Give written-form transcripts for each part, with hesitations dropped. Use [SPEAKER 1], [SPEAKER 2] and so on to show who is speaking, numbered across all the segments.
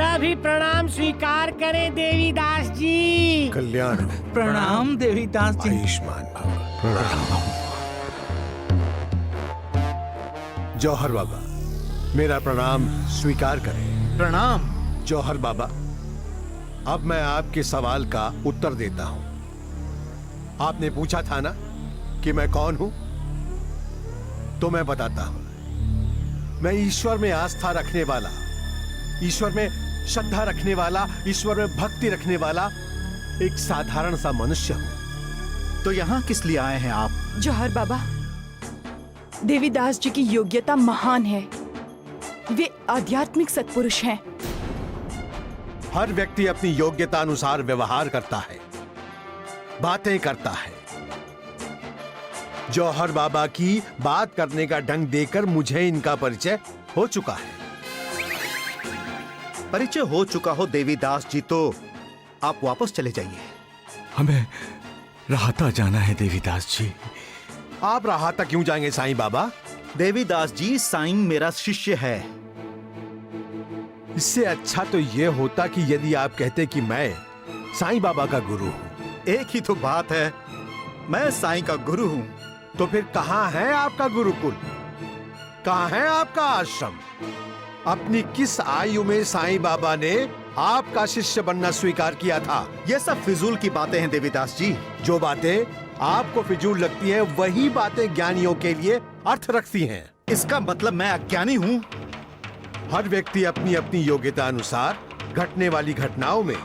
[SPEAKER 1] मेरा भी प्रणाम स्वीकार करें देवीदास जी।
[SPEAKER 2] कल्याण।
[SPEAKER 3] प्रणाम देवीदास जी।
[SPEAKER 2] आयुष्मान भव। प्रणाम। जौहर बाबा, मेरा प्रणाम स्वीकार करें।
[SPEAKER 3] प्रणाम।
[SPEAKER 2] जौहर बाबा, अब मैं आपके सवाल का उत्तर देता हूं। आपने पूछा था ना कि मैं कौन हूं, तो मैं बताता हूं। मैं ईश्वर में आस्था रखने वाला, ईश्वर में श्रद्धा रखने वाला, ईश्वर में भक्ति रखने वाला एक साधारण सा मनुष्य हूं।
[SPEAKER 3] तो यहाँ किस लिए आए हैं आप?
[SPEAKER 4] जौहर बाबा, देवीदास जी की योग्यता महान है। वे आध्यात्मिक सत्पुरुष हैं।
[SPEAKER 2] हर व्यक्ति अपनी योग्यता अनुसार व्यवहार करता है, बातें करता है। जौहर बाबा की बात करने का ढंग देखकर मुझे इनका परिचय हो चुका है।
[SPEAKER 3] परिचय हो चुका हो देवीदास जी तो आप वापस चले जाइए।
[SPEAKER 5] हमें राहता जाना है देवीदास जी।
[SPEAKER 2] आप राहता क्यों जाएंगे साईं बाबा?
[SPEAKER 3] देवीदास जी, साईं मेरा शिष्य है।
[SPEAKER 2] इससे अच्छा तो यह होता कि यदि आप कहते कि मैं साईं बाबा का गुरु हूं।
[SPEAKER 3] एक ही तो बात है, मैं साईं का गुरु हूं।
[SPEAKER 2] तो फिर कहां है आपका गुरुकुल, कहां है आपका आश्रम? अपनी किस आयु में साईं बाबा ने आपका शिष्य बनना स्वीकार किया था?
[SPEAKER 3] ये सब फिजूल की बातें हैं देवीदास जी।
[SPEAKER 2] जो बातें आपको फिजूल लगती हैं, वही बातें ज्ञानियों के लिए अर्थ रखती हैं।
[SPEAKER 3] इसका मतलब मैं अज्ञानी हूं?
[SPEAKER 2] हर व्यक्ति अपनी अपनी योग्यता अनुसार घटने वाली घटनाओं में,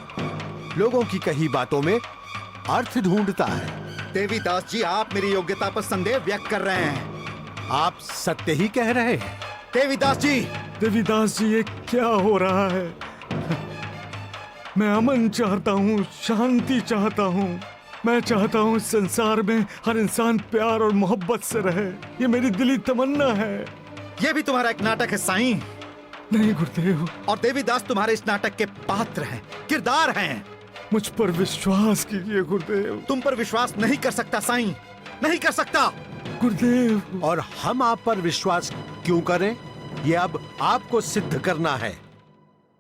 [SPEAKER 2] लोगों की कही बातों में अर्थ ढूंढता है।
[SPEAKER 3] देवीदास जी, आप मेरी योग्यता पर संदेह व्यक्त कर रहे हैं।
[SPEAKER 2] आप सत्य ही कह रहे हैं।
[SPEAKER 3] देवीदास जी!
[SPEAKER 5] देवीदास जी, ये क्या हो रहा है? मैं अमन चाहता हूँ, शांति चाहता हूँ। मैं चाहता हूँ इस संसार में हर इंसान प्यार और मोहब्बत से रहे। ये मेरी दिली तमन्ना है।
[SPEAKER 3] ये भी तुम्हारा एक नाटक है साईं।
[SPEAKER 5] नहीं गुरुदेव।
[SPEAKER 3] और देवीदास तुम्हारे इस नाटक के पात्र हैं, किरदार हैं।
[SPEAKER 5] मुझ पर विश्वास कीजिए गुरुदेव।
[SPEAKER 3] तुम पर विश्वास नहीं कर सकता साईं, नहीं कर सकता
[SPEAKER 5] गुरुदेव।
[SPEAKER 2] और हम आप पर विश्वास क्यों करें? ये अब आपको सिद्ध करना है,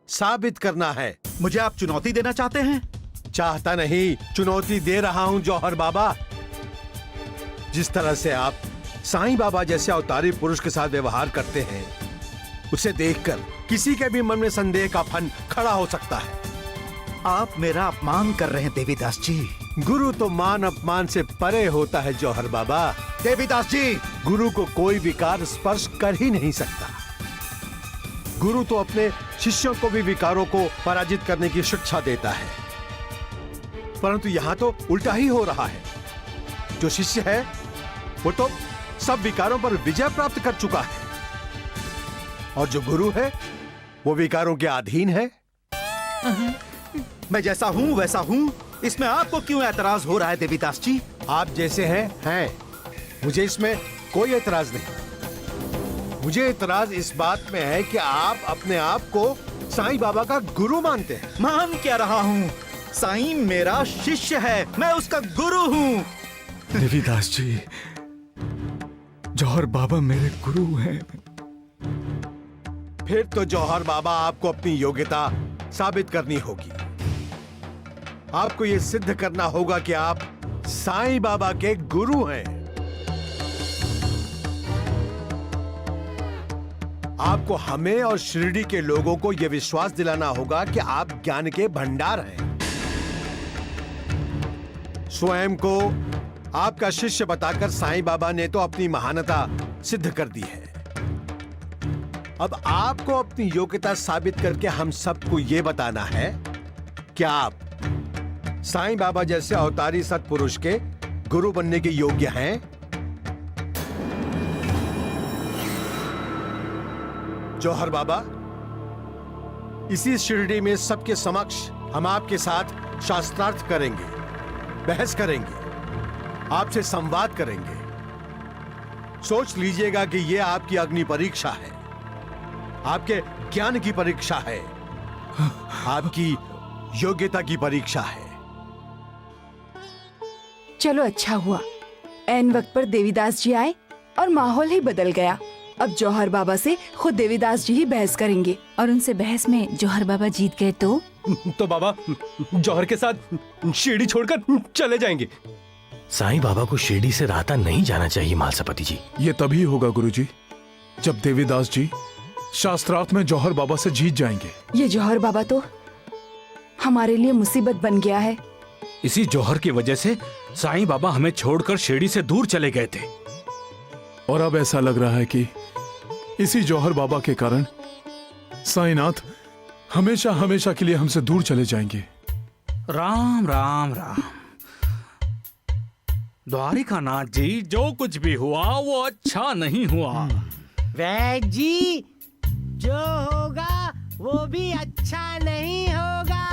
[SPEAKER 2] साबित करना है।
[SPEAKER 3] मुझे आप चुनौती देना चाहते हैं?
[SPEAKER 2] चाहता नहीं, चुनौती दे रहा हूं जौहर बाबा। जिस तरह से आप साईं बाबा जैसे अवतारी पुरुष के साथ व्यवहार करते हैं, उसे देखकर किसी के भी मन में संदेह का फन खड़ा हो सकता है।
[SPEAKER 3] आप मेरा अपमान कर रहे हैं देवीदास जी।
[SPEAKER 2] गुरु तो मान अपमान से परे होता है जौहर बाबा।
[SPEAKER 3] देवीदास जी!
[SPEAKER 2] गुरु को कोई विकार स्पर्श कर ही नहीं सकता। गुरु तो अपने शिष्यों को भी विकारों को पराजित करने की शिक्षा देता है, परंतु यहां तो उल्टा ही हो रहा है। जो शिष्य है वो तो सब विकारों पर विजय प्राप्त कर चुका है, और जो गुरु है वो विकारों के अधीन है।
[SPEAKER 3] मैं जैसा हूं वैसा हूं, इसमें आपको क्यों एतराज हो रहा है देवीदास जी?
[SPEAKER 2] आप जैसे हैं, मुझे इसमें कोई एतराज नहीं। मुझे एतराज इस बात में है कि आप अपने आप को साईं बाबा का गुरु मानते हैं।
[SPEAKER 3] मान क्या रहा हूं, साईं मेरा शिष्य है, मैं उसका गुरु हूं।
[SPEAKER 5] देवीदास जी, जौहर बाबा मेरे गुरु हैं।
[SPEAKER 2] फिर तो जौहर बाबा आपको अपनी योग्यता साबित करनी होगी। आपको यह सिद्ध करना होगा कि आप साईं बाबा के गुरु हैं। आपको हमें और शिरडी के लोगों को यह विश्वास दिलाना होगा कि आप ज्ञान के भंडार हैं। स्वयं को आपका शिष्य बताकर साईं बाबा ने तो अपनी महानता सिद्ध कर दी है। अब आपको अपनी योग्यता साबित करके हम सबको यह बताना है कि आप साईं बाबा जैसे अवतारी सत्पुरुष के गुरु बनने के योग्य हैं। जौहर बाबा, इसी शिरडी में सबके समक्ष हम आपके साथ शास्त्रार्थ करेंगे, बहस करेंगे, आपसे संवाद करेंगे। सोच लीजिएगा कि यह आपकी अग्नि परीक्षा है, आपके ज्ञान की परीक्षा है, आपकी योग्यता की परीक्षा है।
[SPEAKER 4] चलो अच्छा हुआ, ऐन वक्त पर देवीदास जी आए और माहौल ही बदल गया। अब जौहर बाबा से खुद देवीदास जी ही बहस करेंगे।
[SPEAKER 6] और उनसे बहस में जौहर बाबा जीत गए
[SPEAKER 7] तो बाबा जौहर के साथ शिरडी छोड़कर चले जाएंगे।
[SPEAKER 8] साईं बाबा को शिरडी से राता नहीं जाना चाहिए मालसापति जी।
[SPEAKER 9] ये तभी होगा गुरुजी जब देवीदास जी शास्त्रार्थ में जौहर बाबा से जीत जाएंगे।
[SPEAKER 4] ये जौहर बाबा तो हमारे लिए मुसीबत बन गया है।
[SPEAKER 5] इसी जौहर की वजह से साईं बाबा हमें छोड़कर शिरडी से दूर चले गए थे।
[SPEAKER 9] और अब ऐसा लग रहा है कि इसी जौहर बाबा के कारण साईनाथ हमेशा हमेशा के लिए हमसे दूर चले जाएंगे।
[SPEAKER 5] राम राम राम। द्वारिकानाथ जी, जो कुछ भी हुआ वो अच्छा नहीं हुआ।
[SPEAKER 1] वैद्य जी, जो होगा वो भी अच्छा नहीं होगा।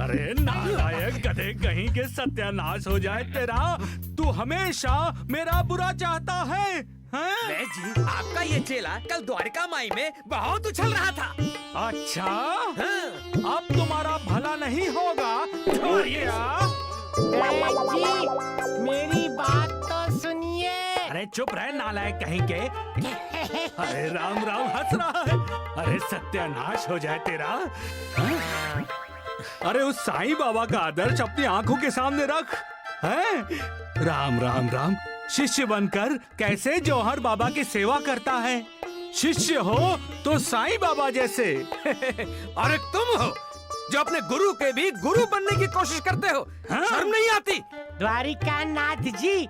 [SPEAKER 5] अरे नालायक गधे कहीं के, सत्यानाश हो जाए तेरा। तू हमेशा मेरा बुरा चाहता है, हैं?
[SPEAKER 10] जी, आपका ये चेला कल द्वारिका माई में बहुत उछल रहा था।
[SPEAKER 5] अच्छा,
[SPEAKER 10] हाँ।
[SPEAKER 5] अब तुम्हारा भला नहीं होगा।
[SPEAKER 1] वैद्य जी, मेरी बात तो सुनिए।
[SPEAKER 5] अरे चुप रहे नालायक कहीं के। अरे राम राम हंस रहा है। अरे सत्यानाश हो जाए तेरा। हाँ? अरे उस साईं बाबा का आदर्श अपनी आंखों के सामने रख। हैं? राम राम राम। शिष्य बनकर कैसे जौहर बाबा की सेवा करता है। शिष्य हो तो साईं बाबा जैसे।
[SPEAKER 10] और तुम हो जो अपने गुरु के भी गुरु बनने की कोशिश करते हो।
[SPEAKER 5] हाँ?
[SPEAKER 10] शर्म नहीं आती?
[SPEAKER 1] द्वारिकानाथ जी,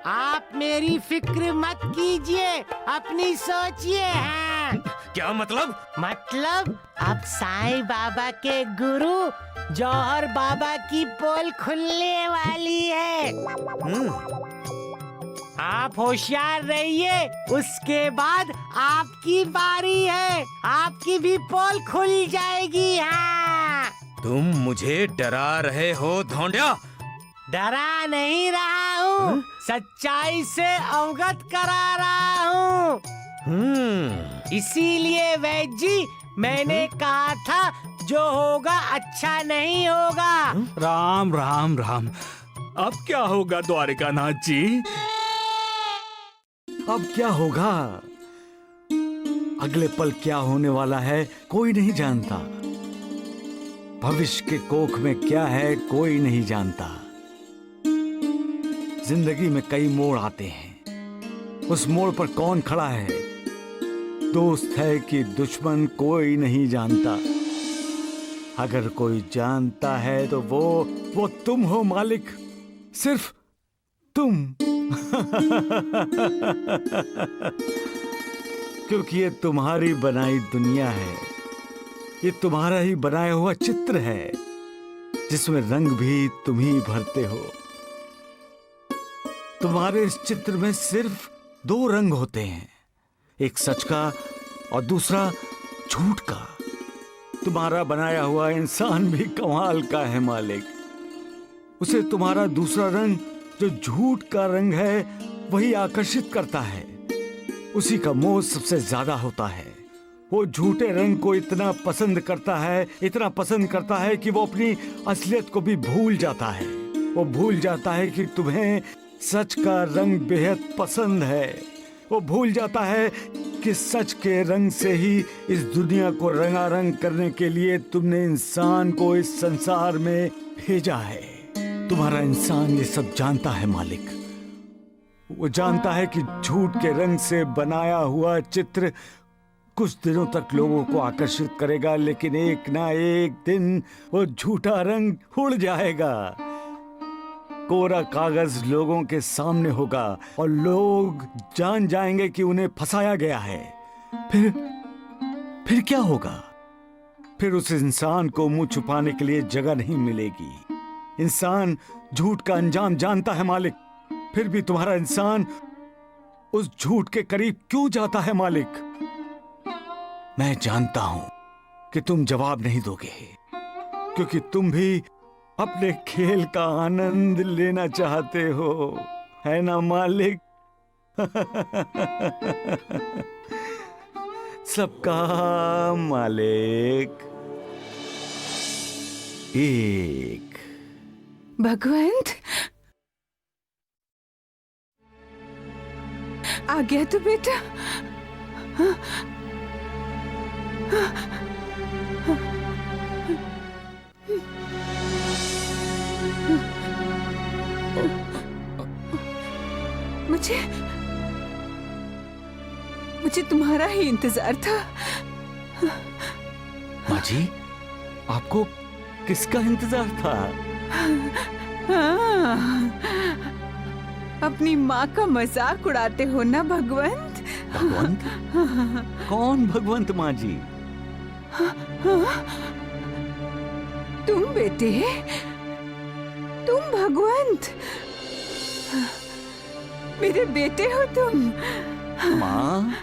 [SPEAKER 1] आप मेरी फिक्र मत कीजिए, अपनी सोचिए। हैं?
[SPEAKER 10] क्या मतलब?
[SPEAKER 1] मतलब अब साईं बाबा के गुरु जौहर बाबा की पोल खुलने वाली है। आप होशियार रहिए, उसके बाद आपकी बारी है, आपकी भी पोल खुल जाएगी। हाँ।
[SPEAKER 10] तुम मुझे डरा रहे हो धौंडिया?
[SPEAKER 1] डरा नहीं रहा हूँ, सच्चाई से अवगत करा रहा हूँ। इसीलिए वैद्य जी, मैंने कहा था जो होगा अच्छा नहीं होगा।
[SPEAKER 5] राम राम राम। अब क्या होगा द्वारिकानाथ जी?
[SPEAKER 11] अब क्या होगा? अगले पल क्या होने वाला है कोई नहीं जानता। भविष्य के कोख में क्या है कोई नहीं जानता। जिंदगी में कई मोड़ आते हैं, उस मोड़ पर कौन खड़ा है, दोस्त है कि दुश्मन, कोई नहीं जानता। अगर कोई जानता है तो वो तुम हो मालिक, सिर्फ तुम। क्योंकि ये तुम्हारी बनाई दुनिया है, ये तुम्हारा ही बनाया हुआ चित्र है, जिसमें रंग भी तुम ही भरते हो। तुम्हारे इस चित्र में सिर्फ दो रंग होते हैं, एक सच का और दूसरा झूठ का। तुम्हारा बनाया हुआ इंसान भी कमाल का है मालिक। उसे तुम्हारा दूसरा रंग जो झूठ का रंग है वही आकर्षित करता है। उसी का मोह सबसे ज्यादा होता है। वो झूठे रंग को इतना पसंद करता है, इतना पसंद करता है कि वो अपनी असलियत को भी भूल जाता है। वो भूल जाता है कि तुम्हें सच का रंग बेहद पसंद है। वो भूल जाता है कि सच के रंग से ही इस दुनिया को रंगारंग करने के लिए तुमने इंसान को इस संसार में भेजा है। तुम्हारा इंसान ये सब जानता है मालिक। वो जानता है कि झूठ के रंग से बनाया हुआ चित्र कुछ दिनों तक लोगों को आकर्षित करेगा, लेकिन एक ना एक दिन वो झूठा रंग उड़ जाएगा। कोरा कागज लोगों के सामने होगा और लोग जान जाएंगे कि उन्हें फंसाया गया है। फिर क्या होगा? फिर उस इंसान को मुंह छुपाने के लिए जगह नहीं मिलेगी। इंसान झूठ का अंजाम जानता है मालिक, फिर भी तुम्हारा इंसान उस झूठ के करीब क्यों जाता है मालिक? मैं जानता हूं कि तुम जवाब नहीं दोगे, क्योंकि तुम भी अपने खेल का आनंद लेना चाहते हो, है ना मालिक? सबका मालिक एक।
[SPEAKER 4] भगवंत, आ गया तो बेटा। मुझे तुम्हारा ही इंतजार था।
[SPEAKER 11] माँ जी, आपको किसका इंतजार था?
[SPEAKER 4] हाँ, अपनी माँ का मजाक उड़ाते हो ना भगवंत?
[SPEAKER 11] भगवंत? कौन भगवंत माँ जी?
[SPEAKER 4] तुम बेटे, तुम भगवंत, मेरे बेटे हो तुम।
[SPEAKER 11] माँ,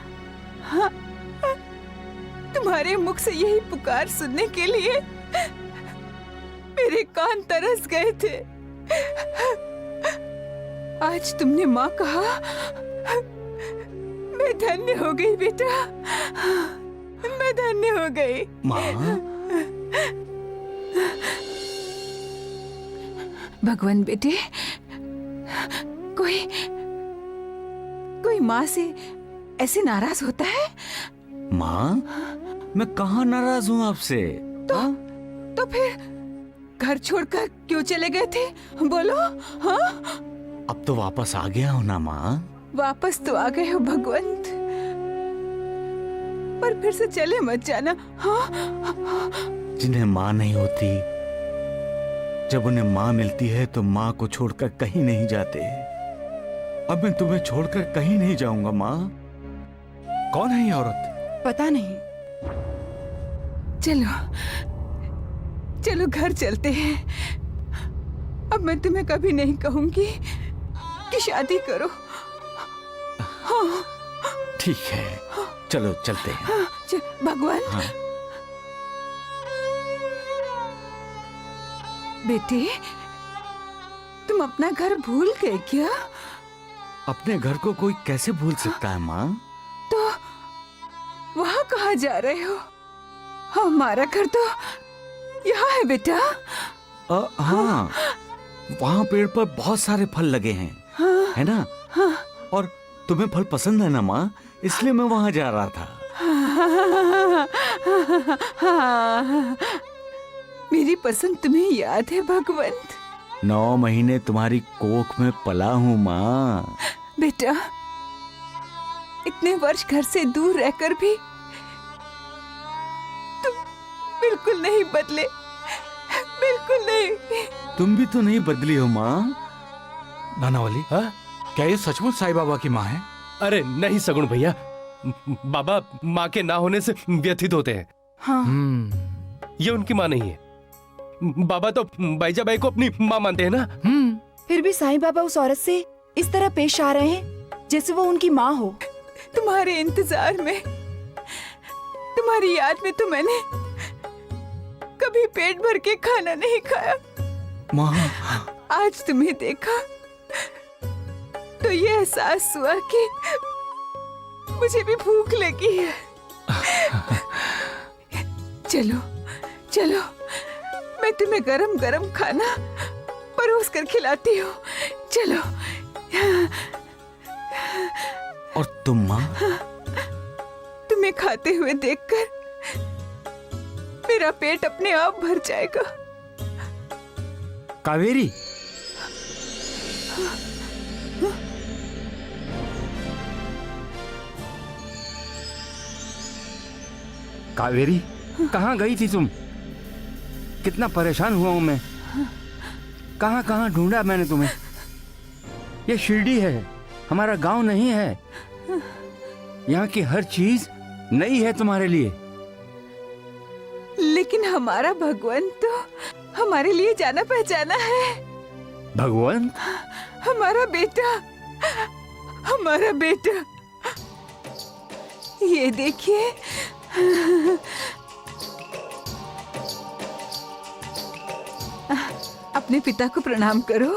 [SPEAKER 4] तुम्हारे मुख से यही पुकार सुनने के लिए मेरे कान तरस गए थे। आज तुमने माँ कहा, मैं धन्य हो गई बेटा, मैं धन्य हो गई।
[SPEAKER 11] माँ,
[SPEAKER 4] भगवान बेटे, कोई माँ से ऐसे नाराज होता है?
[SPEAKER 11] माँ, मैं कहाँ नाराज हूँ आपसे?
[SPEAKER 4] तो फिर घर छोड़कर क्यों चले गए थे? बोलो। हाँ,
[SPEAKER 11] अब तो वापस आ गया हूँ ना माँ।
[SPEAKER 4] वापस तो आ गए हो भगवंत, पर फिर से चले मत जाना। हाँ?
[SPEAKER 11] जिन्हें माँ नहीं होती, जब उन्हें माँ मिलती है तो माँ को छोड़कर कहीं नहीं जाते। अब मैं तुम्हें छोड़कर कहीं नहीं जाऊंगा माँ।
[SPEAKER 10] कौन है ये औरत?
[SPEAKER 4] पता नहीं। चलो चलो घर चलते हैं। अब मैं तुम्हें कभी नहीं कहूंगी कि शादी करो। हाँ।
[SPEAKER 11] ठीक है, चलो चलते हैं।
[SPEAKER 4] हाँ, भगवान।
[SPEAKER 11] हाँ।
[SPEAKER 4] बेटे, तुम अपना घर भूल गए क्या?
[SPEAKER 11] अपने घर को कोई कैसे भूल सकता है माँ?
[SPEAKER 4] तो वहाँ कहाँ जा रहे हो? हमारा घर तो यहाँ है बेटा।
[SPEAKER 11] हाँ, वहाँ पेड़ पर बहुत सारे फल लगे हैं।
[SPEAKER 4] हाँ,
[SPEAKER 11] है ना?
[SPEAKER 4] हाँ,
[SPEAKER 11] और तुम्हें फल पसंद है ना माँ, इसलिए मैं वहाँ जा रहा था।
[SPEAKER 4] हाँ, मेरी पसंद तुम्हें याद है भगवंत?
[SPEAKER 11] 9 महीने तुम्हारी कोख में पला हूँ माँ।
[SPEAKER 4] बेटा, इतने वर्ष घर से दूर रहकर भी तुम बिल्कुल नहीं बदले, बिल्कुल नहीं।
[SPEAKER 11] तुम भी तो नहीं बदली हो माँ।
[SPEAKER 10] नानावली, हाँ? क्या ये सचमुच साईं बाबा की माँ है?
[SPEAKER 7] अरे नहीं सगुण भैया, बाबा माँ के ना होने से व्यथित होते हैं।
[SPEAKER 4] हाँ।
[SPEAKER 7] ये उनकी माँ नहीं है। बाबा तो बाईजाबाई को अपनी माँ मानते हैं ना।
[SPEAKER 4] फिर भी साईं बाबा उस औरत से इस तरह पेश आ रहे हैं जैसे वो उनकी माँ हो। तुम्हारे इंतजार में, तुम्हारी याद में तो मैंने कभी पेट भर के खाना नहीं खाया।
[SPEAKER 11] माँ,
[SPEAKER 4] आज तुम्हें देखा तो ये एहसास हुआ कि मुझे भी भूख लगी है। चलो चलो, मैं तुम्हें गरम गरम खाना परोस कर खिलाती हूँ। चलो।
[SPEAKER 11] और तुम माँ?
[SPEAKER 4] तुम्हें खाते हुए देखकर मेरा पेट अपने आप भर जाएगा।
[SPEAKER 11] कावेरी,
[SPEAKER 10] कावेरी, कहाँ गई थी तुम? कितना परेशान हुआ हूं मैं। कहाँ कहाँ ढूंढा मैंने तुम्हें। ये शिरडी है, हमारा गांव नहीं है। यहाँ की हर चीज नई है तुम्हारे लिए।
[SPEAKER 4] लेकिन हमारा भगवंत तो हमारे लिए जाना पहचाना है।
[SPEAKER 10] भगवंत?
[SPEAKER 4] हमारा बेटा, हमारा बेटा। ये देखिए। अपने पिता को प्रणाम करो।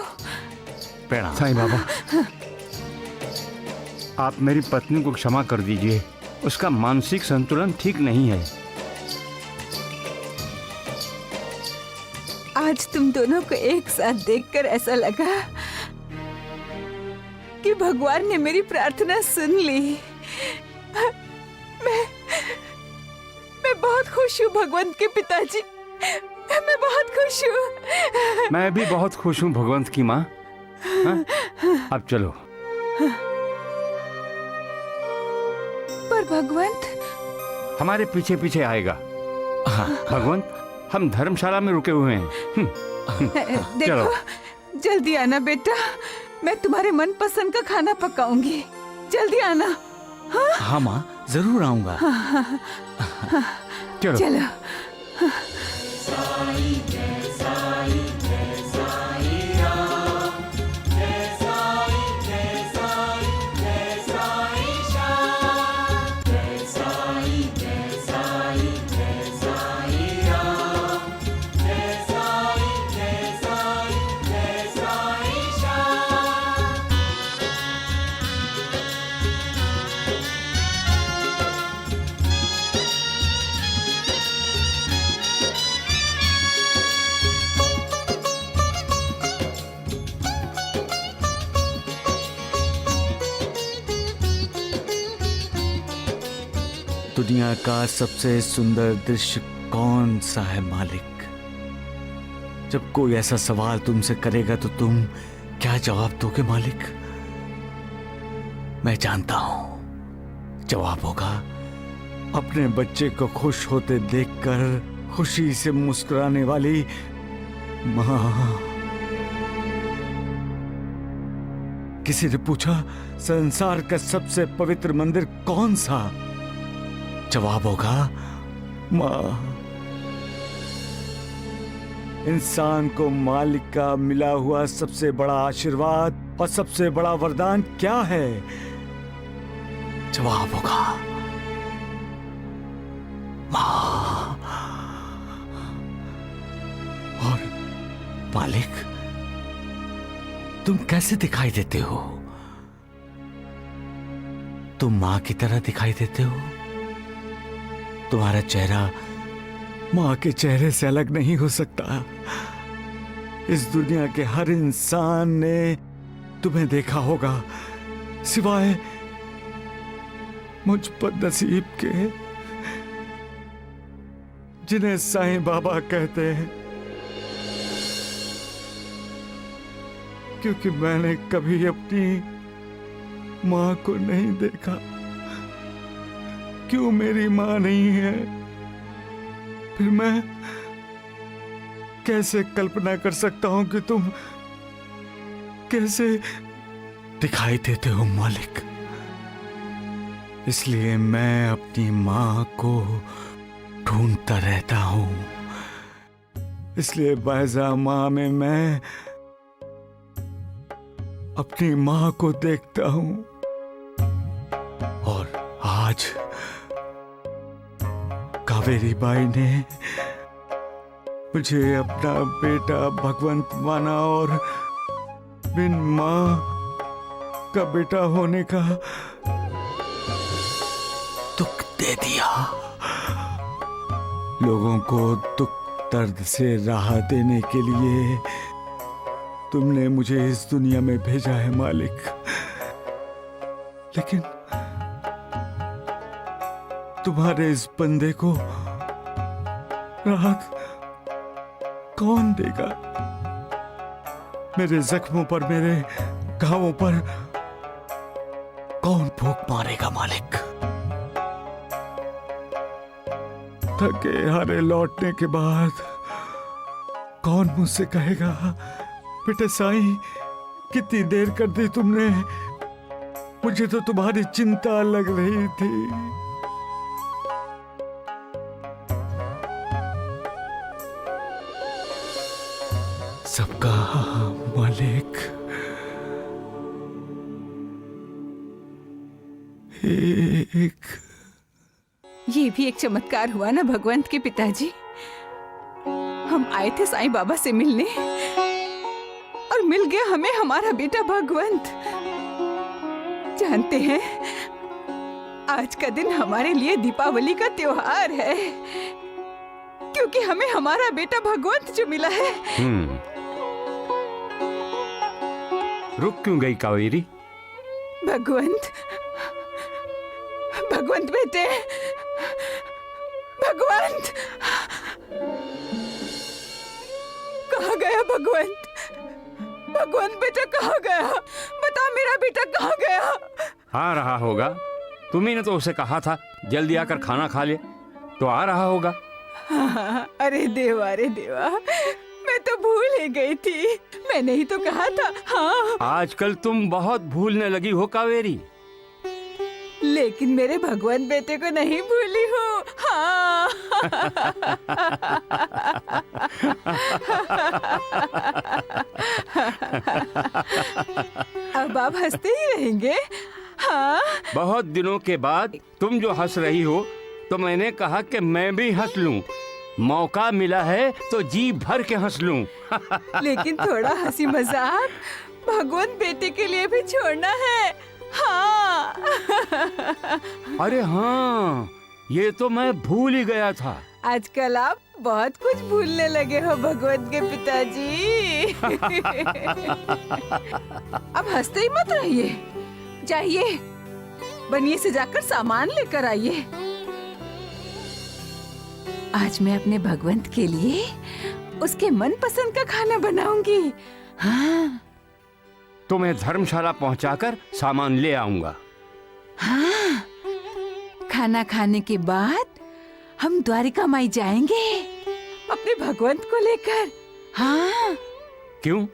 [SPEAKER 11] प्रणाम।
[SPEAKER 10] साईं बाबा, आप मेरी पत्नी को क्षमा कर दीजिए। उसका मानसिक संतुलन ठीक नहीं है।
[SPEAKER 4] आज तुम दोनों को एक साथ देखकर ऐसा लगा कि भगवान ने मेरी प्रार्थना सुन ली। खुश हूँ भगवंत के पिताजी, मैं बहुत खुश हूँ।
[SPEAKER 10] मैं भी बहुत खुश हूँ भगवंत की माँ। हाँ? अब चलो।
[SPEAKER 4] पर भगवंत
[SPEAKER 10] हमारे पीछे पीछे आएगा। हाँ भगवंत, हम धर्मशाला में रुके हुए हैं।
[SPEAKER 4] देखो, जल्दी आना बेटा, मैं तुम्हारे मनपसंद का खाना पकाऊंगी। जल्दी आना।
[SPEAKER 11] हाँ माँ, जरूर आऊंगा।
[SPEAKER 10] चलो।
[SPEAKER 4] चलो।
[SPEAKER 11] दुनिया का सबसे सुंदर दृश्य कौन सा है मालिक? जब कोई ऐसा सवाल तुमसे करेगा तो तुम क्या जवाब दोगे मालिक? मैं जानता हूं जवाब होगा अपने बच्चे को खुश होते देखकर खुशी से मुस्कुराने वाली मां। किसी ने पूछा संसार का सबसे पवित्र मंदिर कौन सा? जवाब होगा मां। इंसान को मालिक का मिला हुआ सबसे बड़ा आशीर्वाद और सबसे बड़ा वरदान क्या है? जवाब होगा मां। और मालिक, तुम कैसे दिखाई देते हो? तुम मां की तरह दिखाई देते हो। तुम्हारा चेहरा मां के चेहरे से अलग नहीं हो सकता। इस दुनिया के हर इंसान ने तुम्हें देखा होगा सिवाय मुझ बदनसीब के, जिन्हें साईं बाबा कहते हैं, क्योंकि मैंने कभी अपनी मां को नहीं देखा। क्यों मेरी मां नहीं है? फिर मैं कैसे कल्पना कर सकता हूं कि तुम कैसे दिखाई देते हो मालिक। इसलिए मैं अपनी मां को ढूंढता रहता हूं। इसलिए बायजा मां में मैं अपनी मां को देखता हूं। और आज कावेरी बाई ने मुझे अपना बेटा भगवंत माना और बिन मां का बेटा होने का दुख दे दिया। लोगों को दुख दर्द से राहत देने के लिए तुमने मुझे इस दुनिया में भेजा है मालिक। लेकिन तुम्हारे इस बंदे को राहत कौन देगा? मेरे जख्मों पर, मेरे घावों पर कौन फूंक मारेगा मालिक? थके हारे लौटने के बाद कौन मुझसे कहेगा बेटे साईं कितनी देर कर दी तुमने, मुझे तो तुम्हारी चिंता लग रही थी। सबका मालिक एक।
[SPEAKER 4] ये भी एक चमत्कार हुआ ना भगवंत के पिताजी। हम आए थे साईं बाबा से मिलने और मिल गया हमें हमारा बेटा भगवंत। जानते हैं, आज का दिन हमारे लिए दीपावली का त्योहार है, क्योंकि हमें हमारा बेटा भगवंत जो मिला है।
[SPEAKER 10] रुक क्यों गई कावेरी?
[SPEAKER 4] भगवंत, भगवंत बेटे, भगवंत, कहाँ गया भगवंत? भगवंत बेटा कहाँ गया? बता मेरा बेटा कहाँ गया?
[SPEAKER 10] आ रहा होगा, तुम्ही ने तो उसे कहा था जल्दी आकर खाना खा ले, तो आ रहा होगा।
[SPEAKER 4] हाँ, अरे देवा, मैं तो भूल ही गई थी। मैंने ही तो कहा था। हाँ,
[SPEAKER 10] आजकल तुम बहुत भूलने लगी हो कावेरी।
[SPEAKER 4] लेकिन मेरे भगवान बेटे को नहीं भूली हूँ। हाँ। अब आप हंसते ही रहेंगे। हाँ,
[SPEAKER 10] बहुत दिनों के बाद तुम जो हंस रही हो, तो मैंने कहा कि मैं भी हंस लूं। मौका मिला है तो जी भर के हंस लूं।
[SPEAKER 4] लेकिन थोड़ा हंसी मजाक भगवान बेटे के लिए भी छोड़ना है। हाँ।
[SPEAKER 10] अरे हाँ, ये तो मैं भूल ही गया था।
[SPEAKER 4] आजकल आप बहुत कुछ भूलने लगे हो भगवत के पिताजी। अब हंसते ही मत रहिए। जाइए, बनिए से जाकर सामान लेकर आइए। आज मैं अपने भगवंत के लिए उसके मनपसंद का खाना बनाऊंगी। हाँ,
[SPEAKER 10] तुम्हें धर्मशाला पहुंचाकर सामान ले आऊंगा।
[SPEAKER 4] हाँ, खाना खाने के बाद हम द्वारिका माई जाएंगे अपने भगवंत को लेकर। हाँ,
[SPEAKER 10] क्यों?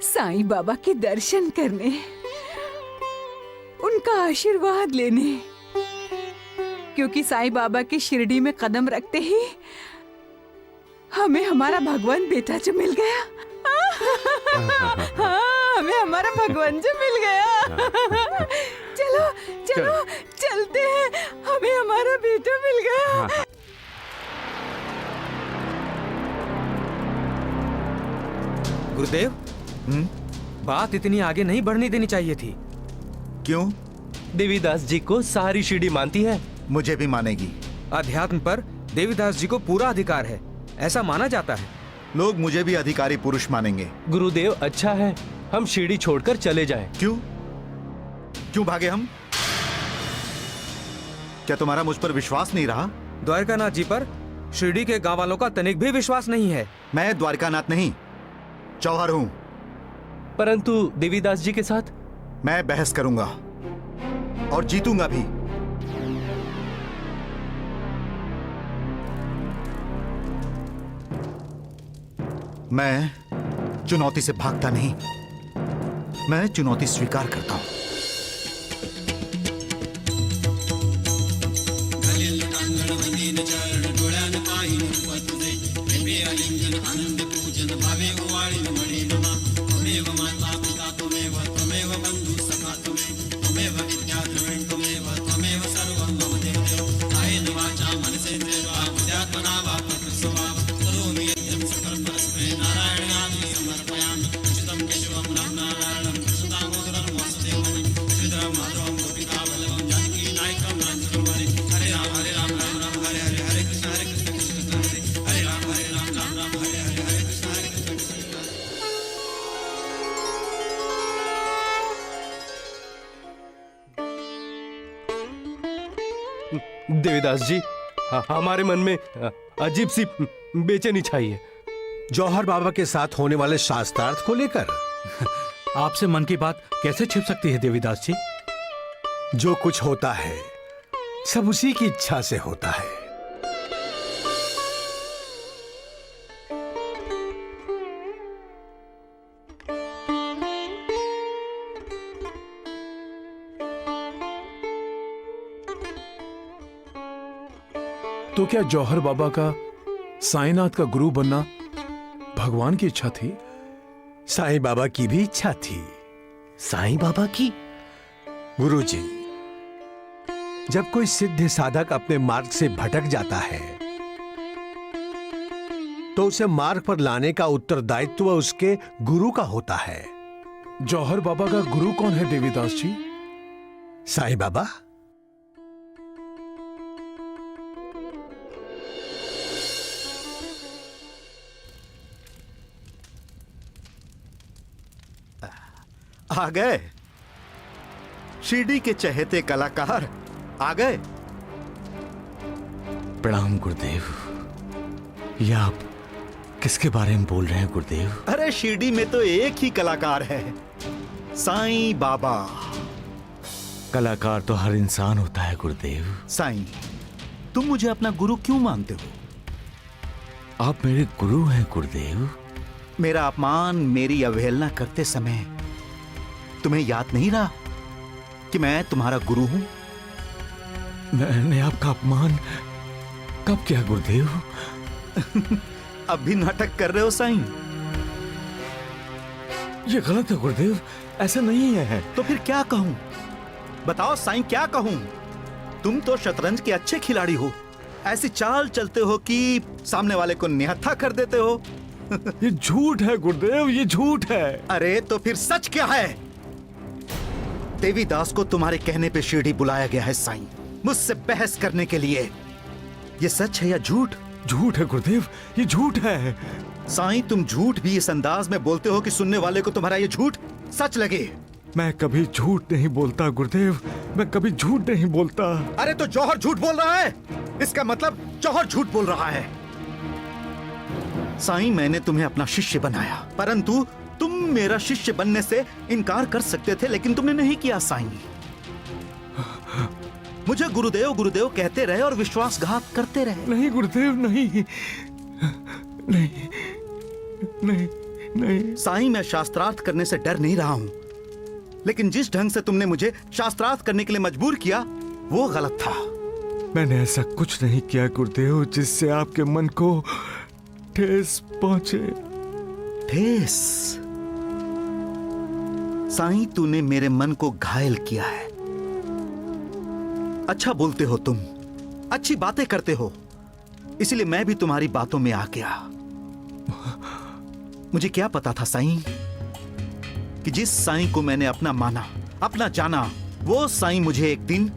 [SPEAKER 4] साईं बाबा के दर्शन करने, उनका आशीर्वाद लेने। क्योंकि साईं बाबा की शिरडी में कदम रखते ही हमें हमारा भगवान बेटा जो मिल गया। हाँ, हमें हमारा भगवान जो मिल गया। चलो चलो चलते हैं, हमें हमारा बेटा मिल गया।
[SPEAKER 12] गुरुदेव, बात इतनी आगे नहीं बढ़ने देनी चाहिए थी।
[SPEAKER 3] क्यों?
[SPEAKER 7] देवीदास जी को सारी शिरडी मानती है।
[SPEAKER 3] मुझे भी मानेगी।
[SPEAKER 12] अध्यात्म पर देवीदास जी को पूरा अधिकार है, ऐसा माना जाता है।
[SPEAKER 3] लोग मुझे भी अधिकारी पुरुष मानेंगे।
[SPEAKER 7] गुरुदेव, अच्छा है हम शिरडी छोड़कर चले जाएं।
[SPEAKER 3] क्यों? क्यों भागे हम? क्या तुम्हारा मुझ पर विश्वास नहीं रहा?
[SPEAKER 12] द्वारकानाथ जी पर शिरडी के गांव वालों का तनिक भी विश्वास नहीं है।
[SPEAKER 3] मैं द्वारकानाथ नहीं, जौहर हूं।
[SPEAKER 7] परंतु देवीदास जी के साथ
[SPEAKER 3] मैं बहस करूंगा और जीतूंगा भी। मैं चुनौती से भागता नहीं, मैं चुनौती स्वीकार करता हूं।
[SPEAKER 7] देवीदास जी, हमारे मन में अजीब सी बेचैनी छाई है।
[SPEAKER 2] जौहर बाबा के साथ होने वाले शास्त्रार्थ को लेकर।
[SPEAKER 5] आपसे मन की बात कैसे छिप सकती है देवीदास जी?
[SPEAKER 2] जो कुछ होता है सब उसी की इच्छा से होता है।
[SPEAKER 9] तो क्या जौहर बाबा का साईनाथ का गुरु बनना भगवान की इच्छा थी?
[SPEAKER 2] साईं बाबा की भी इच्छा थी।
[SPEAKER 8] साईं बाबा की?
[SPEAKER 2] गुरुजी, जब कोई सिद्ध साधक अपने मार्ग से भटक जाता है तो उसे मार्ग पर लाने का उत्तरदायित्व उसके गुरु का होता है।
[SPEAKER 9] जौहर बाबा का गुरु कौन है देवीदास जी?
[SPEAKER 2] साईं बाबा।
[SPEAKER 3] आ गए शिरडी के चहेते कलाकार, आ गए।
[SPEAKER 11] प्रणाम गुरुदेव। ये आप किसके बारे में बोल रहे हैं गुरुदेव?
[SPEAKER 3] अरे शिरडी में तो एक ही कलाकार है, साईं बाबा।
[SPEAKER 11] कलाकार तो हर इंसान होता है गुरुदेव।
[SPEAKER 3] साईं, तुम मुझे अपना गुरु क्यों मानते हो?
[SPEAKER 11] आप मेरे गुरु हैं गुरुदेव।
[SPEAKER 3] मेरा अपमान, मेरी अवहेलना करते समय तुम्हें याद नहीं रहा कि मैं तुम्हारा गुरु हूं?
[SPEAKER 11] मैंने आपका अपमान कब किया गुरुदेव?
[SPEAKER 3] अब भी नाटक कर रहे हो साईं?
[SPEAKER 11] ये गलत है गुरुदेव, ऐसा नहीं है।
[SPEAKER 3] तो फिर क्या कहूं? बताओ साईं, क्या कहूं? तुम तो शतरंज के अच्छे खिलाड़ी हो, ऐसी चाल चलते हो कि सामने वाले को निहत्था कर देते हो।
[SPEAKER 11] ये झूठ है गुरुदेव, ये झूठ है।
[SPEAKER 3] अरे तो फिर सच क्या है? देवीदास को तुम्हारे कहने पे शिरडी बुलाया गया है साईं, मुझसे बहस करने के लिए। ये सच है या झूठ?
[SPEAKER 11] झूठ है गुरुदेव, ये झूठ है।
[SPEAKER 3] साईं, तुम झूठ भी इस अंदाज में बोलते हो कि सुनने वाले को तुम्हारा ये झूठ सच लगे।
[SPEAKER 11] मैं कभी झूठ नहीं बोलता गुरुदेव, मैं कभी झूठ नहीं बोलता।
[SPEAKER 3] अरे तो जौहर झूठ बोल रहा है, इसका मतलब जौहर झूठ बोल रहा है। साईं, मैंने तुम्हें अपना शिष्य बनाया, परंतु तुम मेरा शिष्य बनने से इनकार कर सकते थे, लेकिन तुमने नहीं किया साईं। मुझे गुरुदेव गुरुदेव कहते रहे और विश्वासघात करते रहे।
[SPEAKER 11] नहीं गुरुदेव, नहीं नहीं नहीं नहीं।
[SPEAKER 3] साईं, मैं शास्त्रार्थ करने से डर नहीं रहा हूं, लेकिन जिस ढंग से तुमने मुझे शास्त्रार्थ करने के लिए मजबूर किया वो गलत था।
[SPEAKER 11] मैंने ऐसा कुछ नहीं किया गुरुदेव जिससे आपके मन को ठेस पहुंचे।
[SPEAKER 3] ठेस? साईं, तूने मेरे मन को घायल किया है। अच्छा बोलते हो तुम, अच्छी बातें करते हो, इसलिए मैं भी तुम्हारी बातों में आ गया। मुझे क्या पता था साईं कि जिस साईं को मैंने अपना माना, अपना जाना, वो साईं मुझे एक दिन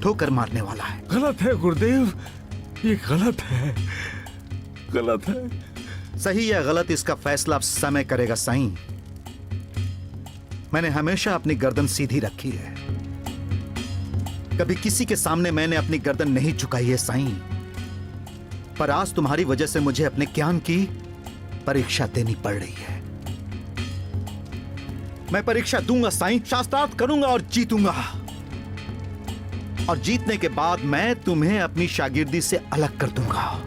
[SPEAKER 3] ठोकर मारने वाला है।
[SPEAKER 11] गलत है गुरुदेव, ये गलत है, गलत है।
[SPEAKER 3] सही या गलत इसका फैसला अब समय करेगा साईं। मैंने हमेशा अपनी गर्दन सीधी रखी है, कभी किसी के सामने मैंने अपनी गर्दन नहीं झुकाई है साईं। पर आज तुम्हारी वजह से मुझे अपने ज्ञान की परीक्षा देनी पड़ रही है। मैं परीक्षा दूंगा साईं, शास्त्रार्थ करूंगा और जीतूंगा। और जीतने के बाद मैं तुम्हें अपनी शागिर्दी से अलग कर दूंगा।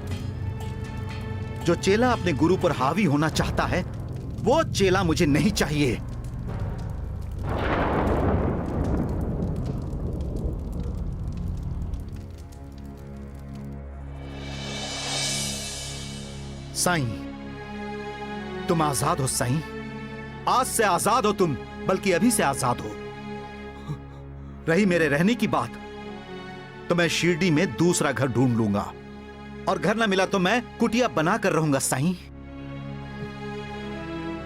[SPEAKER 3] जो चेला अपने गुरु पर हावी होना चाहता है, वो चेला मुझे नहीं चाहिए। साईं, तुम आजाद हो साईं, आज से आजाद हो तुम, बल्कि अभी से आजाद हो। रही मेरे रहने की बात, तो मैं शिरडी में दूसरा घर ढूंढ लूंगा, और घर ना मिला तो मैं कुटिया बनाकर रहूंगा साईं।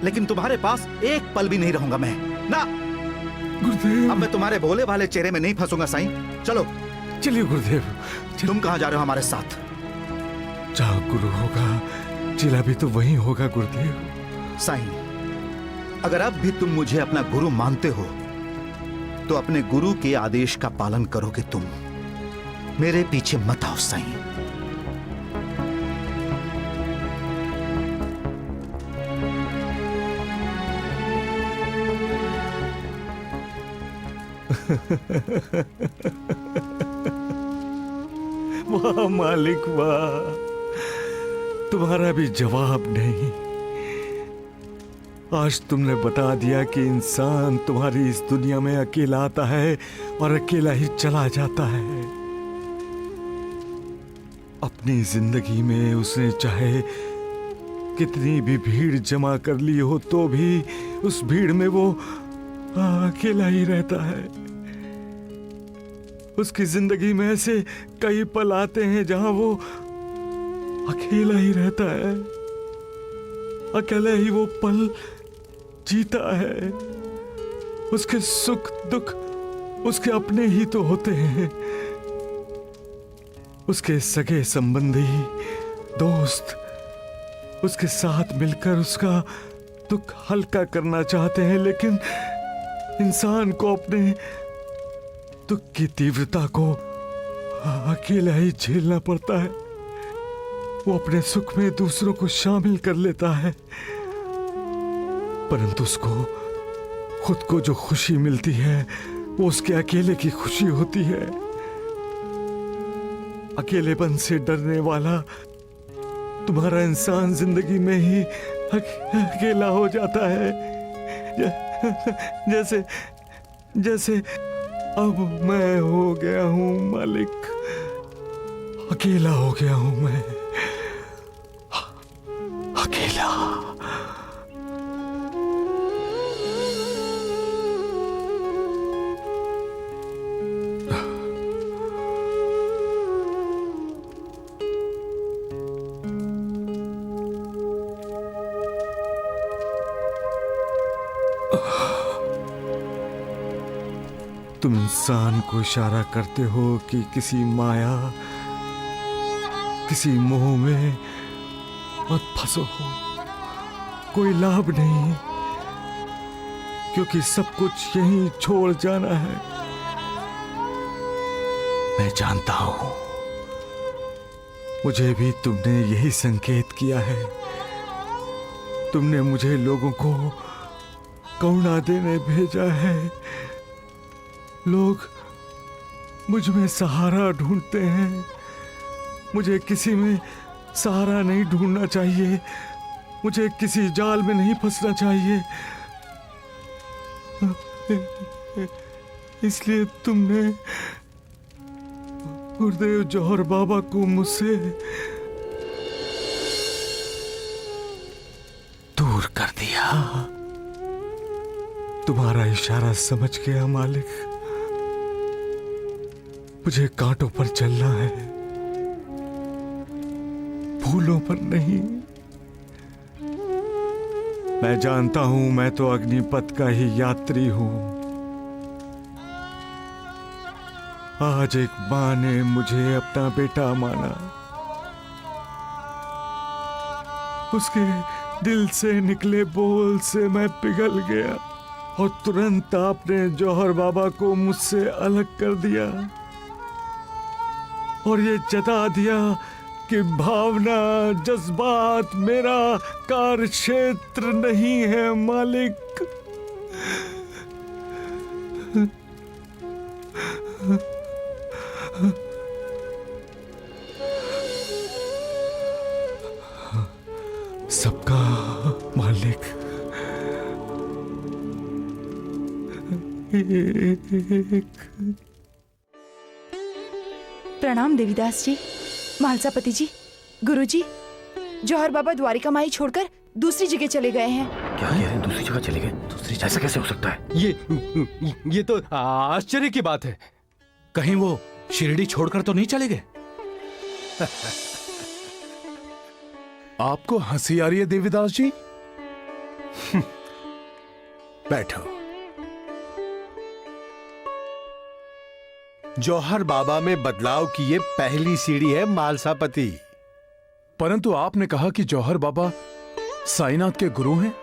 [SPEAKER 3] लेकिन तुम्हारे पास एक पल भी नहीं रहूंगा मैं ना।
[SPEAKER 11] गुरुदेव,
[SPEAKER 3] अब मैं तुम्हारे भोले भाले चेहरे में नहीं फंसूंगा साईं। चलो
[SPEAKER 11] चलिए गुरुदेव।
[SPEAKER 3] तुम कहां जा रहे हो हमारे साथ?
[SPEAKER 11] जहां गुरु होगा चेला भी तो वहीं होगा गुरुदेव।
[SPEAKER 3] साईं, अगर अब भी तुम मुझे अपना गुरु मानते हो, तो अपने गुरु के आदेश का पालन करोगे तुम। मेरे पीछे मत आओ साईं।
[SPEAKER 11] वाह मालिक वाह, तुम्हारा भी जवाब नहीं। आज तुमने बता दिया कि इंसान तुम्हारी इस दुनिया में अकेला आता है और अकेला ही चला जाता है। अपनी जिंदगी में उसने चाहे कितनी भी भीड़ जमा कर ली हो, तो भी उस भीड़ में वो अकेला ही रहता है। उसकी जिंदगी में ऐसे कई पल आते हैं जहां वो अकेला ही रहता है, अकेला ही वो पल जीता है। उसके सुख दुख उसके अपने ही तो होते हैं। उसके सगे संबंधी, दोस्त उसके साथ मिलकर उसका दुख हल्का करना चाहते हैं, लेकिन इंसान को अपने दुख की तीव्रता को अकेला ही झेलना पड़ता है।
[SPEAKER 5] वो अपने सुख में दूसरों को शामिल कर लेता है, परंतु उसको खुद को जो खुशी मिलती है वो उसके अकेले की खुशी होती है। अकेलेपन से डरने वाला तुम्हारा इंसान जिंदगी में ही अकेला हो जाता है। जैसे जैसे अब मैं हो गया हूं मालिक, अकेला हो गया हूं मैं, अकेला। तुम इंसान को इशारा करते हो कि किसी माया, किसी मोह में मत फंसो। कोई लाभ नहीं, क्योंकि सब कुछ यहीं छोड़ जाना है। मैं जानता हूं, मुझे भी तुमने यही संकेत किया है। तुमने मुझे लोगों को करुणा देने भेजा है। लोग मुझ में सहारा ढूंढते हैं, मुझे किसी में सहारा नहीं ढूंढना चाहिए, मुझे किसी जाल में नहीं फंसना चाहिए। इसलिए तुमने गुरुदेव जौहर बाबा को मुझसे दूर कर दिया। तुम्हारा इशारा समझ गया मालिक, मुझे कांटों पर चलना है, फूलों पर नहीं। मैं जानता हूं मैं तो अग्निपथ का ही यात्री हूं। आज एक मां ने मुझे अपना बेटा माना, उसके दिल से निकले बोल से मैं पिघल गया और तुरंत आपने जौहर बाबा को मुझसे अलग कर दिया और ये जता दिया कि भावना, जज्बात मेरा कार्य क्षेत्र नहीं है मालिक। सबका मालिक एक।
[SPEAKER 4] प्रणाम देवीदास जी, महालसापति जी, गुरुजी। जौहर बाबा द्वारिका माई छोड़कर दूसरी जगह चले गए हैं।
[SPEAKER 8] क्या कह रहे हैं? दूसरी जगह चले गए? दूसरी जगह ऐसा कैसे हो सकता है?
[SPEAKER 7] ये तो आश्चर्य की बात है।
[SPEAKER 3] कहीं वो शिरडी छोड़कर तो नहीं चले गए?
[SPEAKER 9] आपको हंसी आ रही है देवीदास जी?
[SPEAKER 2] बैठो। जौहर बाबा में बदलाव की ये पहली सीढ़ी है मालसापति।
[SPEAKER 9] परंतु आपने कहा कि जौहर बाबा साईनाथ के गुरु हैं।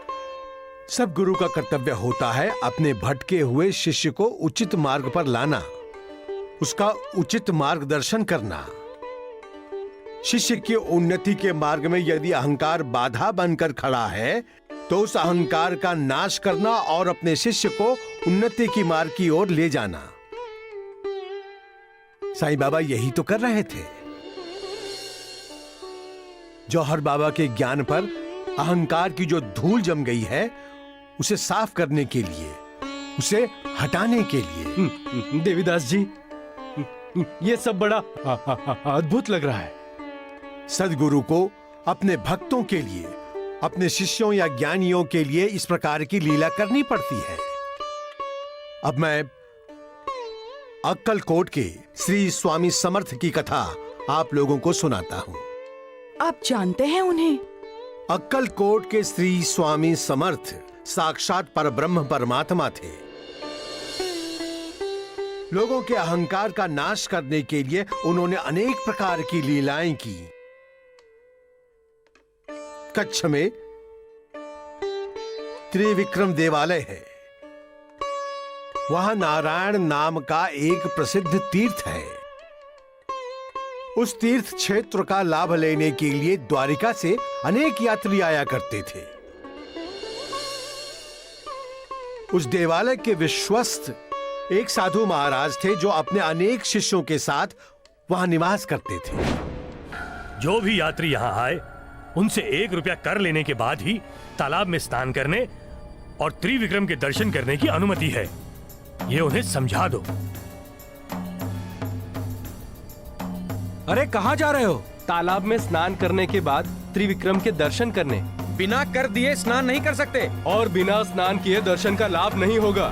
[SPEAKER 2] सब गुरु का कर्तव्य होता है अपने भटके हुए शिष्य को उचित मार्ग पर लाना, उसका उचित मार्गदर्शन करना। शिष्य की उन्नति के मार्ग में यदि अहंकार बाधा बनकर खड़ा है तो उस अहंकार का नाश करना और अपने शिष्य को उन्नति की मार्ग की ओर ले जाना। साईं बाबा यही तो कर रहे थे। जौहर बाबा के ज्ञान पर अहंकार की जो धूल जम गई है उसे साफ करने के लिए, उसे हटाने के लिए।
[SPEAKER 7] देवीदास जी, ये सब बड़ा अद्भुत लग रहा है।
[SPEAKER 2] सदगुरु को अपने भक्तों के लिए, अपने शिष्यों या ज्ञानियों के लिए इस प्रकार की लीला करनी पड़ती है। अब मैं अक्कलकोट के श्री स्वामी समर्थ की कथा आप लोगों को सुनाता हूं।
[SPEAKER 4] आप जानते हैं उन्हें?
[SPEAKER 2] अक्कलकोट के श्री स्वामी समर्थ साक्षात परब्रह्म परमात्मा थे। लोगों के अहंकार का नाश करने के लिए उन्होंने अनेक प्रकार की लीलाएं की। कच्छ में त्रिविक्रम देवालय है। वहां नारायण नाम का एक प्रसिद्ध तीर्थ है। उस तीर्थ क्षेत्र का लाभ लेने के लिए द्वारिका से अनेक यात्री आया करते थे। उस देवालय के विश्वस्त एक साधु महाराज थे जो अपने अनेक शिष्यों के साथ वहां निवास करते थे।
[SPEAKER 8] जो भी यात्री यहाँ आए उनसे 1 रुपया कर लेने के बाद ही तालाब में स्नान करने और त्रिविक्रम के दर्शन करने की अनुमति है। ये उन्हें समझा दो।
[SPEAKER 12] अरे कहाँ जा रहे हो?
[SPEAKER 7] तालाब में स्नान करने के बाद त्रिविक्रम के दर्शन करने।
[SPEAKER 12] बिना कर दिए स्नान नहीं कर सकते।
[SPEAKER 7] और बिना स्नान किए दर्शन का लाभ नहीं होगा।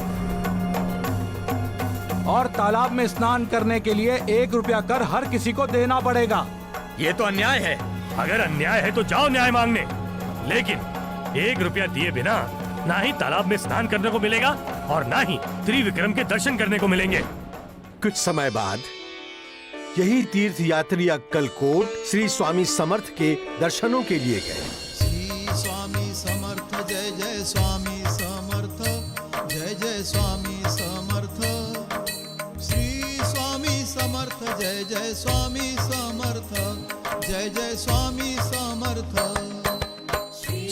[SPEAKER 11] और तालाब में स्नान करने के लिए 1 रुपया कर हर किसी को देना पड़ेगा।
[SPEAKER 8] ये तो अन्याय है। अगर अन्याय है तो जाओ न्याय मांगने, लेकिन 1 रुपया दिए बिना ना ही तालाब में स्नान करने को मिलेगा और ना ही त्रिविक्रम के दर्शन करने को मिलेंगे।
[SPEAKER 2] कुछ समय बाद यही तीर्थ यात्री अक्कलकोट श्री स्वामी समर्थ के दर्शनों के लिए गए।
[SPEAKER 13] श्री स्वामी समर्थ जय जय स्वामी समर्थ, जय जय स्वामी समर्थ। श्री स्वामी समर्थ जय जय स्वामी समर्थ, जय जय स्वामी समर्थ।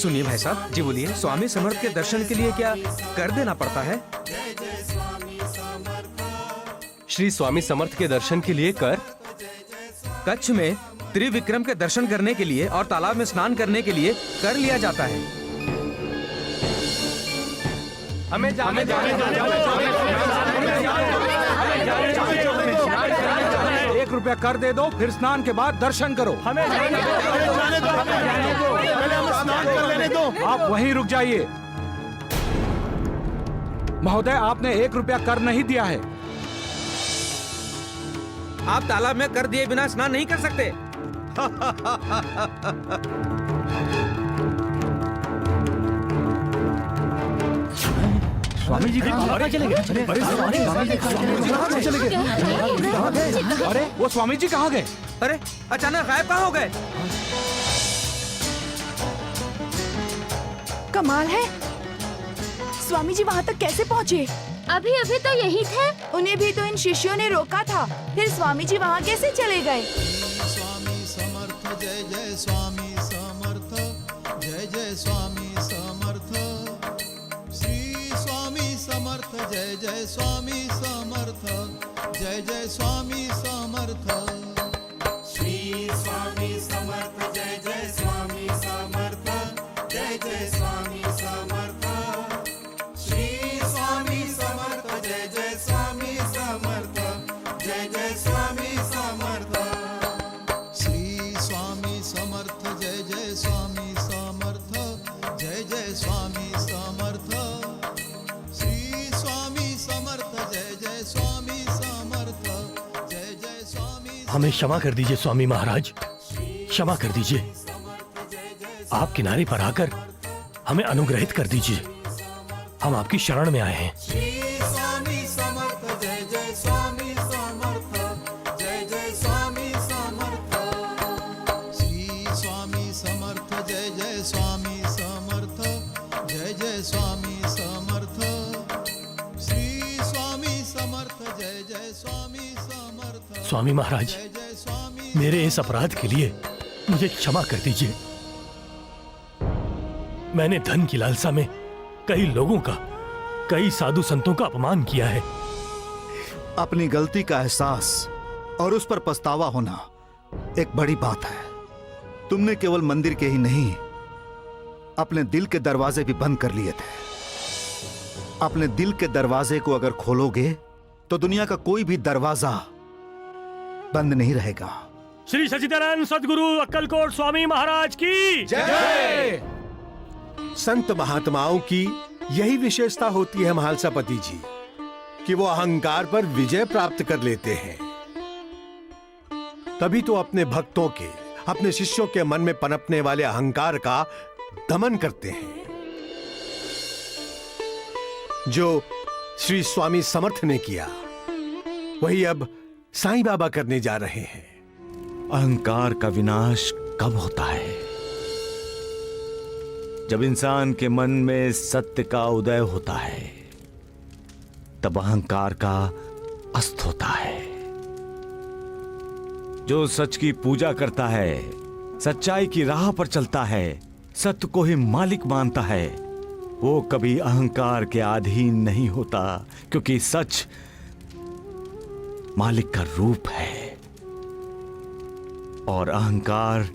[SPEAKER 12] सुनिए भाई साहब जी, बोलिए। स्वामी समर्थ के दर्शन के लिए क्या कर देना पड़ता है?
[SPEAKER 7] श्री स्वामी समर्थ के दर्शन के लिए कर।
[SPEAKER 12] कच्छ में त्रिविक्रम के दर्शन करने के लिए और तालाब में स्नान करने के लिए कर लिया जाता है।
[SPEAKER 7] हमें
[SPEAKER 11] 1 रुपया कर दे दो, फिर स्नान के बाद दर्शन करो।
[SPEAKER 7] हमें
[SPEAKER 11] आप वहीं रुक जाइए। महोदय, आपने 1 रुपया कर नहीं दिया है।
[SPEAKER 12] आप तालाब में कर दिए बिना स्नान नहीं कर सकते।
[SPEAKER 11] स्वामी जी कहाँ चले गए? अरे वो स्वामी जी कहाँ गए?
[SPEAKER 12] अरे अचानक गायब कहाँ हो गए?
[SPEAKER 4] कमाल है, स्वामी जी वहाँ तक कैसे पहुँचे?
[SPEAKER 14] अभी अभी तो यही थे।
[SPEAKER 4] उन्हें भी तो इन शिष्यों ने रोका था, फिर स्वामी जी वहाँ कैसे चले गए?
[SPEAKER 13] स्वामी समर्थ जय जय स्वामी समर्थ, जय जय स्वामी समर्थ। श्री स्वामी समर्थ जय जय स्वामी समर्थ, जय जय स्वामी समर्थ। श्री स्वामी समर्थ जय जय स्वामी समर्थ, जय जय स्वामी समर्थ। श्री स्वामी समर्थ जय जय स्वामी समर्थ, जय जय स्वामी समर्थ। श्री स्वामी समर्थ जय जय स्वामी समर्थ, जय जय स्वामी समर्थ। श्री स्वामी समर्थ जय जय स्वामी समर्थ, जय जय स्वामी।
[SPEAKER 8] हमें क्षमा कर दीजिए स्वामी महाराज, क्षमा कर दीजिए। आप किनारे पर आकर हमें अनुग्रहित कर दीजिए। हम आपकी शरण में आए हैं।
[SPEAKER 13] श्री स्वामी समर्थ जय जय स्वामी समर्थ, जय जय स्वामी समर्थ। श्री स्वामी समर्थ जय जय स्वामी समर्थ, जय जय स्वामी समर्थ। श्री स्वामी समर्थ जय जय स्वामी समर्थ।
[SPEAKER 8] स्वामी महाराज, मेरे इस अपराध के लिए मुझे क्षमा कर दीजिए। मैंने धन की लालसा में कई लोगों का, कई साधु संतों का अपमान किया है।
[SPEAKER 3] अपनी गलती का एहसास और उस पर पछतावा होना एक बड़ी बात है। तुमने केवल मंदिर के ही नहीं, अपने दिल के दरवाजे भी बंद कर लिए थे। अपने दिल के दरवाजे को अगर खोलोगे तो दुनिया का कोई भी दरवाजा बंद नहीं रहेगा।
[SPEAKER 8] श्री सच्चिदानंद सद्गुरु अक्कलकोट स्वामी महाराज की
[SPEAKER 2] जय। संत महात्माओं की यही विशेषता होती है महालसापति जी, कि वो अहंकार पर विजय प्राप्त कर लेते हैं। तभी तो अपने भक्तों के, अपने शिष्यों के मन में पनपने वाले अहंकार का दमन करते हैं, जो श्री स्वामी समर्थ ने किया वही अब साईं बाबा करने जा रहे हैं।
[SPEAKER 11] अहंकार का विनाश कब होता है? जब इंसान के मन में सत्य का उदय होता है, तब अहंकार का अस्त होता है। जो सच की पूजा करता है, सच्चाई की राह पर चलता है, सत्य को ही मालिक मानता है, वो कभी अहंकार के अधीन नहीं होता, क्योंकि सच मालिक का रूप है और अहंकार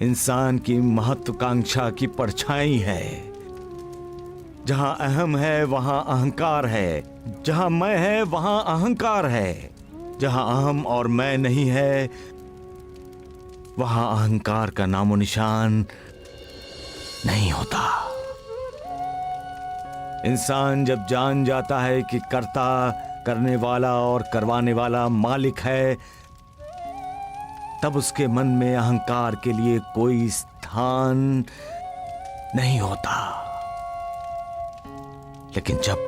[SPEAKER 11] इंसान की महत्वाकांक्षा की परछाई है। जहां अहम है वहां अहंकार है, जहां मैं है वहां अहंकार है, जहां अहम और मैं नहीं है वहां अहंकार का नामो निशान नहीं होता। इंसान जब जान जाता है कि कर्ता, करने वाला और करवाने वाला मालिक है, तब उसके मन में अहंकार के लिए कोई स्थान नहीं होता। लेकिन जब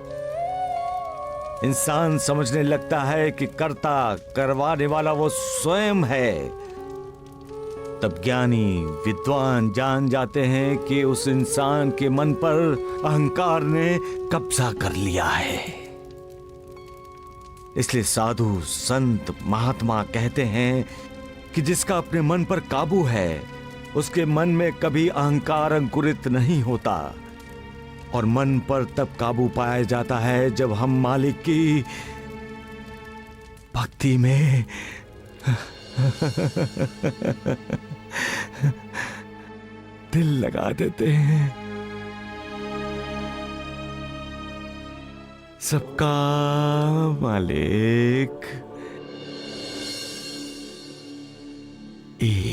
[SPEAKER 11] इंसान समझने लगता है कि कर्ता, करवाने वाला वो स्वयं है, तब ज्ञानी विद्वान जान जाते हैं कि उस इंसान के मन पर अहंकार ने कब्जा कर लिया है। इसलिए साधु, संत, महात्मा कहते हैं कि जिसका अपने मन पर काबू है, उसके मन में कभी अहंकार अंकुरित नहीं होता। और मन पर तब काबू पाया जाता है जब हम मालिक की भक्ति में दिल लगा देते हैं। सबका मालिक एक